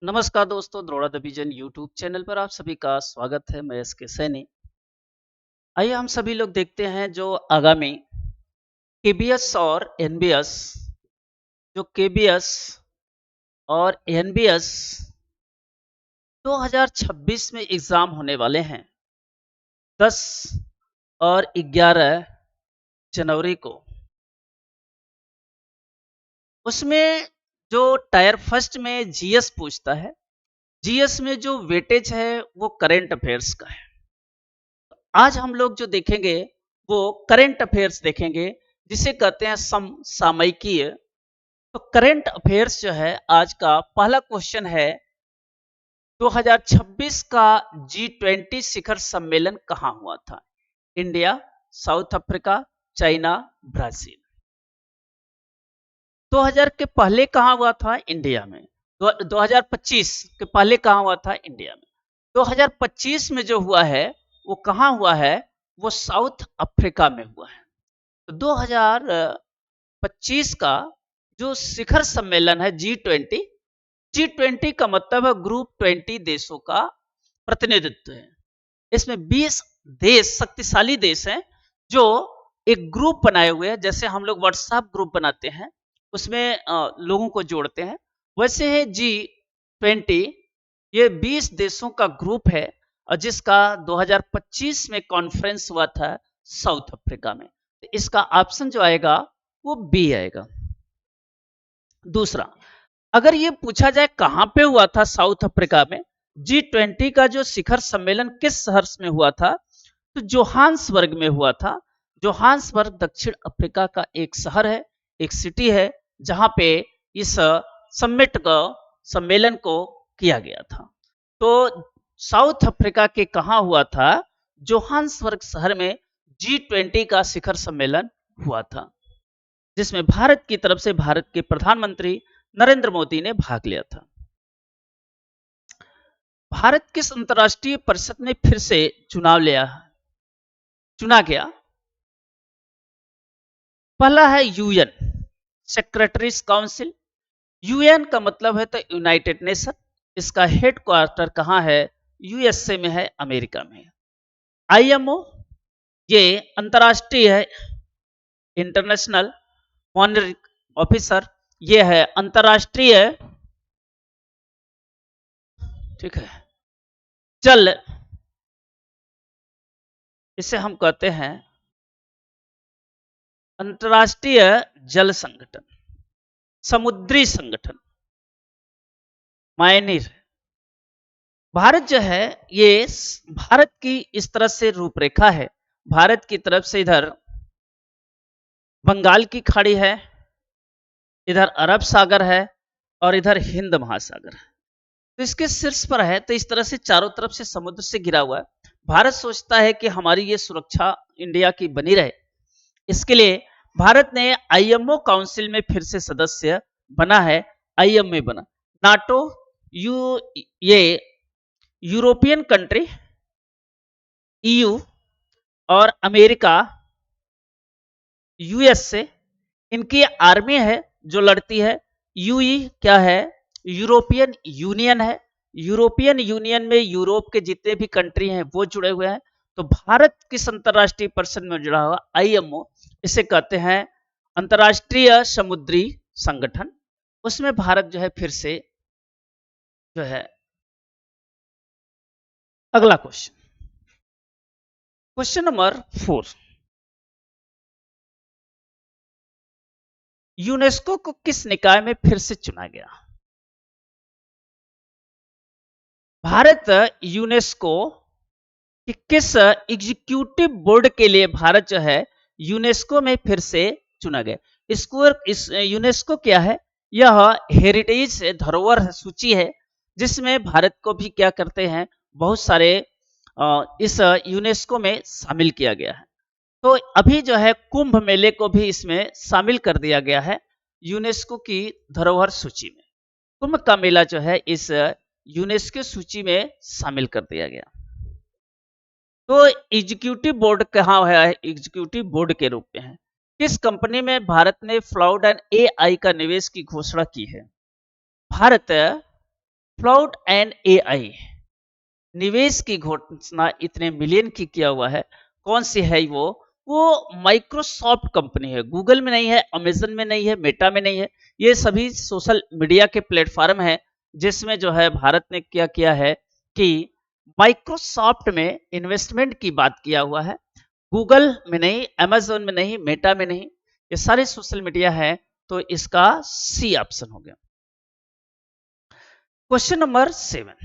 नमस्कार दोस्तों, द्रोड़ा the vision YouTube channel पर आप सभी का स्वागत है। मैं एस के सैनी। आइए हम सभी लोग देखते हैं जो आगामी केबीएस और एनबीएस, जो केबीएस और एनबीएस 2026 में एग्जाम होने वाले हैं 10 और 11 जनवरी को। उसमें जो टायर फर्स्ट में जीएस पूछता है, जीएस में जो वेटेज है वो करंट अफेयर्स का है। आज हम लोग जो देखेंगे वो करंट अफेयर्स देखेंगे, जिसे कहते हैं सामयिकीय। तो करंट अफेयर्स जो है, आज का पहला क्वेश्चन है 2026 का G20 शिखर सम्मेलन कहां हुआ था? India, south Africa, China, Brazil. 2000 के पहले कहां हुआ था? इंडिया में। 2025 के पहले कहां हुआ था? इंडिया में। 2025 में जो हुआ है वो कहां हुआ है? वो साउथ अफ्रीका में हुआ है। तो 2025 का जो शिखर सम्मेलन है G20 का मतलब है ग्रुप 20 देशों का प्रतिनिधित्व है। इसमें 20 देश, शक्तिशाली देश हैं, जो एक ग्रुप बनाए हुए हैं। जैसे हम लोग व्हाट्सएप ग्रुप बनाते हैं, उसमें लोगों को जोड़ते हैं, वैसे है G20। ये 20 देशों का ग्रुप है और जिसका 2025 में कॉन्फ्रेंस हुआ था साउथ अफ्रीका में। तो इसका ऑप्शन जो आएगा वो बी आएगा। दूसरा, अगर ये पूछा जाए कहां पे हुआ था साउथ अफ्रीका में, G20 का जो शिखर सम्मेलन किस शहर में हुआ था? तो जोहान्सबर्ग में हुआ था। जोहान्सबर्ग दक्षिण अफ्रीका का एक शहर है, एक सिटी है, जहां पे इस समिट को, सम्मेलन को किया गया था। तो साउथ अफ्रीका के कहां हुआ था? जोहान्सबर्ग शहर में G20 का शिखर सम्मेलन हुआ था, जिसमें भारत की तरफ से भारत के प्रधानमंत्री नरेंद्र मोदी ने भाग लिया था। भारत किस अंतर्राष्ट्रीय परिषद में फिर से चुना गया? पहला है यूएन, सेक्रेटरीज काउंसिल। यूएन का मतलब है तो यूनाइटेड नेशन। इसका हेडक्वार्टर कहां है? यूएसए में है, अमेरिका में है। आईएमओ, ये अंतर्राष्ट्रीय है, इंटरनेशनल मॉनिटरिंग ऑफिसर, ये है अंतर्राष्ट्रीय, ठीक है, जल, इसे हम कहते हैं अंतर्राष्ट्रीय जल संगठन, समुद्री संगठन, मायनीर। भारत जो है, ये भारत की इस तरह से रूपरेखा है। भारत की तरफ से इधर बंगाल की खाड़ी है, इधर अरब सागर है और इधर हिंद महासागर है। तो इसके शीर्ष पर है, तो इस तरह से चारों तरफ से समुद्र से घिरा हुआ है। भारत सोचता है कि हमारी ये सुरक्षा इंडिया की बनी रहे। इसके लिए भारत ने आईएमओ काउंसिल में फिर से सदस्य बना है, आईएमए बना। नाटो, ये यूरोपियन कंट्री, ईयू और अमेरिका, यूएसए, इनकी आर्मी है जो लड़ती है। यूई क्या है? यूरोपियन यूनियन है। यूरोपियन यूनियन में यूरोप के जितने भी कंट्री हैं वो जुड़े हुए हैं। तो भारत किस अंतर्राष्ट्रीय परिषद में जुड़ा हुआ? आईएमओ, इसे कहते हैं अंतर्राष्ट्रीय समुद्री संगठन। उसमें भारत जो है फिर से जो है। अगला क्वेश्चन, क्वेश्चन नंबर 4, यूनेस्को को किस निकाय में फिर से चुना गया? भारत यूनेस्को कि किस एग्जीक्यूटिव बोर्ड के लिए भारत जो है यूनेस्को में फिर से चुना गया? इस यूनेस्को क्या है? यह हेरिटेज धरोहर सूची है, जिसमें भारत को भी क्या करते हैं, बहुत सारे इस यूनेस्को में शामिल किया गया है। तो अभी जो है कुंभ मेले को भी इसमें शामिल कर दिया गया है यूनेस्को की धरोहर सूची में। कुंभ का मेला जो है इस यूनेस्को सूची में शामिल कर दिया गया। तो एग्जीक्यूटिव बोर्ड कहाँ है? एग्जीक्यूटिव बोर्ड के रूप में है। किस कंपनी में भारत ने फ्लाउड एंड एआई का निवेश की घोषणा की है? भारत क्लाउड एंड एआई, निवेश की घोषणा इतने मिलियन की किया हुआ है। कौन सी है वो माइक्रोसॉफ्ट कंपनी है। गूगल में नहीं है, अमेजन में नहीं है, मेटा में नहीं है। ये सभी सोशल मीडिया के प्लेटफॉर्म है जिसमें जो है भारत ने क्या किया है कि माइक्रोसॉफ्ट में इन्वेस्टमेंट की बात किया हुआ है। गूगल में नहीं, अमेजन में नहीं, मेटा में नहीं, ये सारे सोशल मीडिया है। तो इसका सी ऑप्शन हो गया। क्वेश्चन नंबर 7,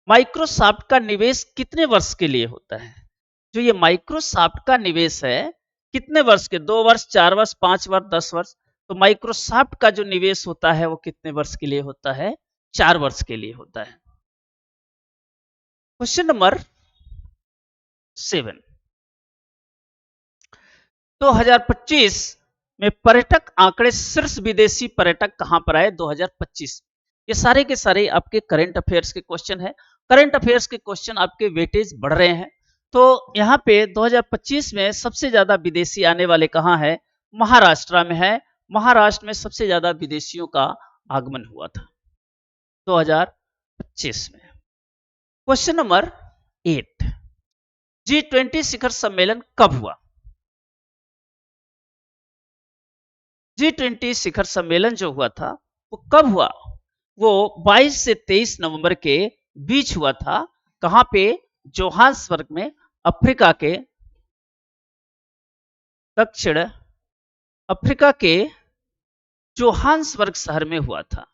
माइक्रोसॉफ्ट का निवेश कितने वर्ष के लिए होता है? जो ये माइक्रोसॉफ्ट का निवेश है कितने वर्ष के, 2 वर्ष, 4 वर्ष, 5 वर्ष, 10 वर्ष? तो माइक्रोसॉफ्ट का जो निवेश होता है वो कितने वर्ष के लिए होता है? 4 वर्ष के लिए होता है। क्वेश्चन नंबर 7, 2025 में पर्यटक आंकड़े शीर्ष विदेशी पर्यटक कहां पर आए 2025? ये सारे के सारे आपके करंट अफेयर्स के क्वेश्चन है। करंट अफेयर्स के क्वेश्चन आपके वेटेज बढ़ रहे हैं। तो यहाँ पे 2025 में सबसे ज्यादा विदेशी आने वाले कहाँ है? महाराष्ट्र में है। महाराष्ट्र में सबसे ज्यादा विदेशियों का आगमन हुआ था 2025 में। क्वेश्चन नंबर 8, G20 शिखर सम्मेलन कब हुआ? G20 शिखर सम्मेलन जो हुआ था वो कब हुआ? वो 22 से 23 नवंबर के बीच हुआ था। कहां पे? जोहान्सबर्ग में, अफ्रीका के, दक्षिण अफ्रीका के जोहान्सबर्ग शहर में हुआ था।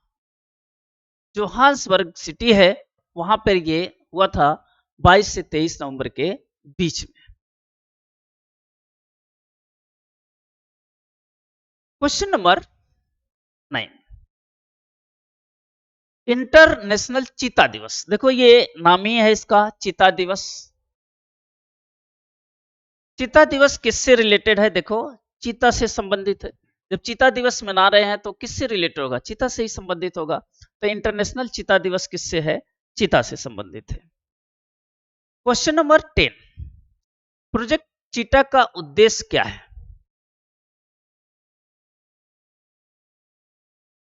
जोहान्सबर्ग सिटी है, वहां पर ये हुआ था 22 से 23 नवंबर के बीच में। क्वेश्चन नंबर 9, इंटरनेशनल चीता दिवस। देखो ये नाम ही है इसका, चीता दिवस। चीता दिवस किससे रिलेटेड है? देखो चीता से संबंधित है। जब चीता दिवस मना रहे हैं तो किससे रिलेटेड होगा? चीता से ही संबंधित होगा। तो इंटरनेशनल चीता दिवस किससे है? चीता से संबंधित है। क्वेश्चन नंबर 10, प्रोजेक्ट चीता का उद्देश्य क्या है?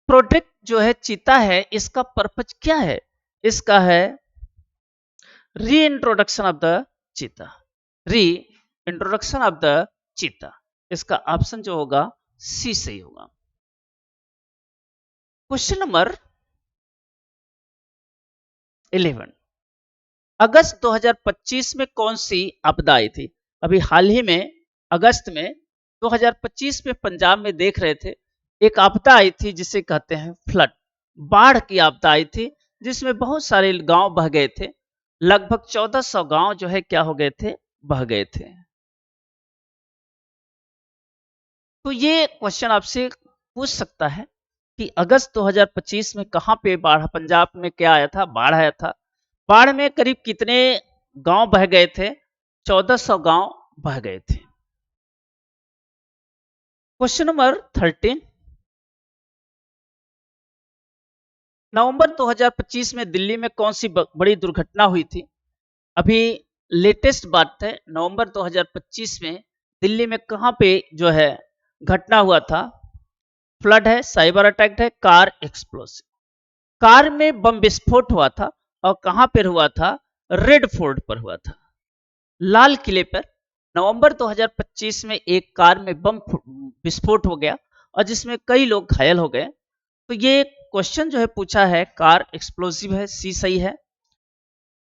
प्रोजेक्ट जो है चीता है, इसका पर्पज क्या है? इसका है री इंट्रोडक्शन ऑफ द चीता। री इंट्रोडक्शन ऑफ द चीता, इसका ऑप्शन जो होगा सी सही होगा। क्वेश्चन नंबर 11, अगस्त 2025 में कौन सी आपदा आई थी? अभी हाल ही में अगस्त में 2025 में पंजाब में देख रहे थे, एक आपदा आई थी जिसे कहते हैं फ्लड, बाढ़ की आपदा आई थी जिसमें बहुत सारे गांव बह गए थे। लगभग 1400 गांव जो है क्या हो गए थे? बह गए थे। तो ये क्वेश्चन आपसे पूछ सकता है कि अगस्त 2025 में कहां पे बाढ़, पंजाब में क्या आया था? बाढ़ आया था। बाढ़ में करीब कितने गांव बह गए थे? 1400 गांव बह गए थे। क्वेश्चन नंबर 13, नवंबर 2025 में दिल्ली में कौन सी बड़ी दुर्घटना हुई थी? अभी लेटेस्ट बात है, नवंबर 2025 में दिल्ली में कहां पे जो है घटना हुआ था? फ्लड है, साइबर अटैक है, कार एक्सप्लोसिव। कार में बम विस्फोट हुआ था और कहां पर हुआ था? रेड फोर्ट पर हुआ था, लाल किले पर। नवंबर 2025 में एक कार में बम विस्फोट हो गया और जिसमें कई लोग घायल हो गए। तो ये क्वेश्चन जो है पूछा है, कार एक्सप्लोसिव है, सी सही है।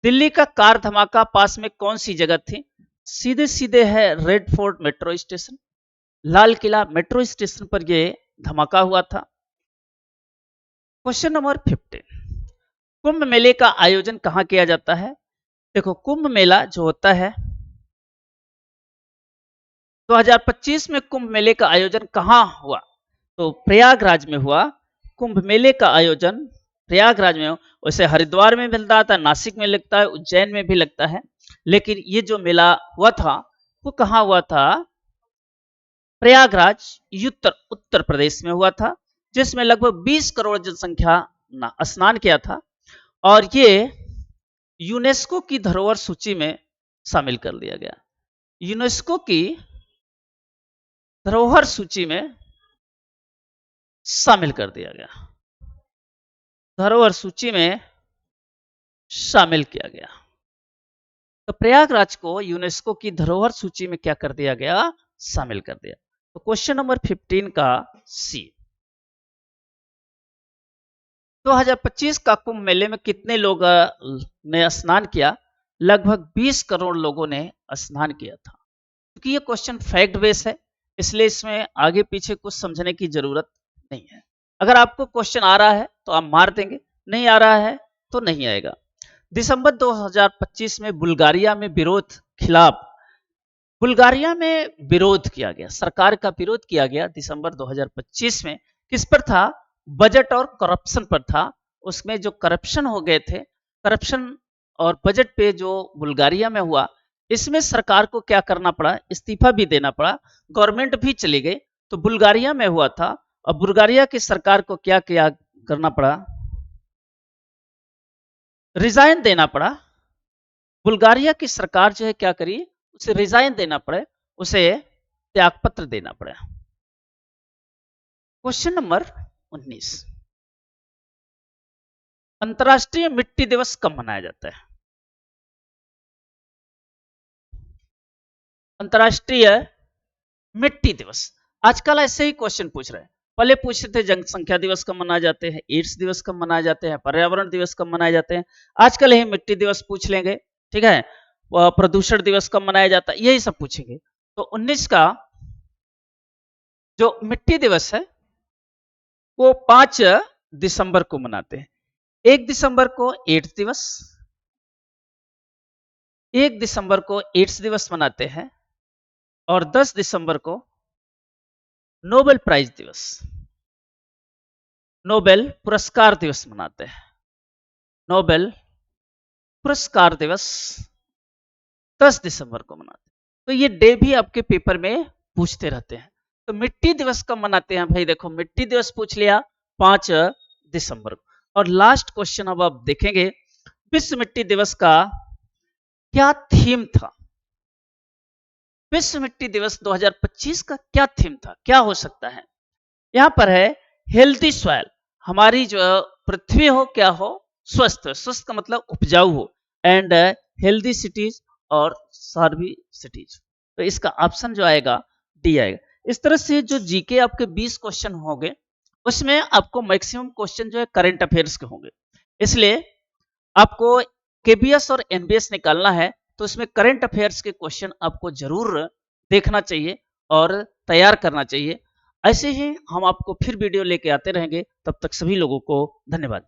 दिल्ली का कार धमाका पास में कौन सी जगह थी? सीधे सीधे है red fort metro station, Lal Qila metro station पर यह धमाका हुआ था। क्वेश्चन नंबर 15, कुंभ मेले का आयोजन कहां किया जाता है? देखो कुंभ मेला जो होता है 2025 में कुंभ मेले का आयोजन कहां हुआ? तो प्रयागराज में हुआ। कुंभ मेले का आयोजन प्रयागराज में हो। वैसे हरिद्वार में मिलता था, नासिक में लगता है, उज्जैन में भी लगता है, लेकिन ये जो मेला हुआ था वो कहां हुआ था? प्रयागराज, उत्तर प्रदेश में हुआ था, जिसमें लगभग 20 करोड़ जनसंख्या स्नान किया था और ये यूनेस्को की धरोहर सूची में शामिल कर लिया गया। यूनेस्को की धरोहर सूची में शामिल कर दिया गया। धरोहर सूची में शामिल किया गया। तो प्रयागराज को यूनेस्को की धरोहर सूची में क्या कर दिया गया, शामिल कर दिया। तो क्वेश्चन नंबर 15 का सी, 2025 का कुंभ मेले में कितने लोग ने स्नान किया? लगभग 20 करोड़ लोगों ने स्नान किया था। क्योंकि ये क्वेश्चन फैक्ट बेस है, इसलिए इसमें आगे पीछे कुछ समझने की जरूरत नहीं है। अगर आपको क्वेश्चन आ रहा है तो आप मार देंगे, नहीं आ रहा है तो नहीं आएगा। दिसंबर 2025 में बुल्गारिया में विरोध खिलाफ, बुल्गारिया में विरोध किया गया, सरकार का विरोध किया गया दिसंबर 2025 में। किस पर था? बजट और करप्शन पर था। उसमें जो करप्शन हो गए थे, करप्शन और बजट पे जो बुल्गारिया में हुआ, इसमें सरकार को क्या करना पड़ा? इस्तीफा भी देना पड़ा, गवर्नमेंट भी चली गई। तो बुल्गारिया में हुआ था और बुल्गारिया की सरकार को क्या क्या करना पड़ा? रिजाइन देना पड़ा। बुल्गारिया की सरकार जो है क्या करी, उसे रिजाइन देना पड़े, उसे त्यागपत्र देना पड़ा। क्वेश्चन नंबर 19, अंतर्राष्ट्रीय मिट्टी दिवस कब मनाया जाता है? अंतर्राष्ट्रीय मिट्टी दिवस, आजकल ऐसे ही क्वेश्चन पूछ रहे हैं। पहले पूछते थे जनसंख्या दिवस कब मनाए जाते हैं, एड्स दिवस कब मनाए जाते हैं, पर्यावरण दिवस कब मनाए जाते हैं। आजकल यही मिट्टी दिवस पूछ लेंगे, ठीक है। प्रदूषण दिवस कब मनाया जाता है, यही सब पूछेंगे। तो 19 का जो मिट्टी दिवस है वो 5 दिसंबर को मनाते हैं। 1 दिसंबर को एड्स दिवस, 1 दिसंबर को एड्स दिवस मनाते हैं, और 10 दिसंबर को नोबेल प्राइज दिवस, नोबेल पुरस्कार दिवस मनाते हैं। नोबेल पुरस्कार दिवस 10 दिसंबर को मनाते हैं। तो ये डे भी आपके पेपर में पूछते रहते हैं। तो मिट्टी दिवस कब मनाते हैं भाई? देखो, मिट्टी दिवस पूछ लिया 5 दिसंबर को। और लास्ट क्वेश्चन अब आप देखेंगे, विश्व मिट्टी दिवस का क्या थीम था? विश्व मिट्टी दिवस 2025 का क्या थीम था, क्या हो सकता है? यहां पर है हेल्दी सॉइल, हमारी जो पृथ्वी हो क्या हो, स्वस्थ। स्वस्थ का मतलब उपजाऊ हो, एंड हेल्दी सिटीज और सर्वी सिटीज। तो इसका ऑप्शन जो आएगा डी आएगा। इस तरह से जो जीके आपके 20 क्वेश्चन होंगे, उसमें आपको मैक्सिमम क्वेश्चन जो है करंट अफेयर्स के होंगे। इसलिए आपको केबीएस और एनबीएस निकालना है, तो उसमें करंट अफेयर्स के क्वेश्चन आपको जरूर देखना चाहिए और तैयार करना चाहिए। ऐसे ही हम आपको फिर वीडियो लेके आते रहेंगे। तब तक सभी लोगों को धन्यवाद।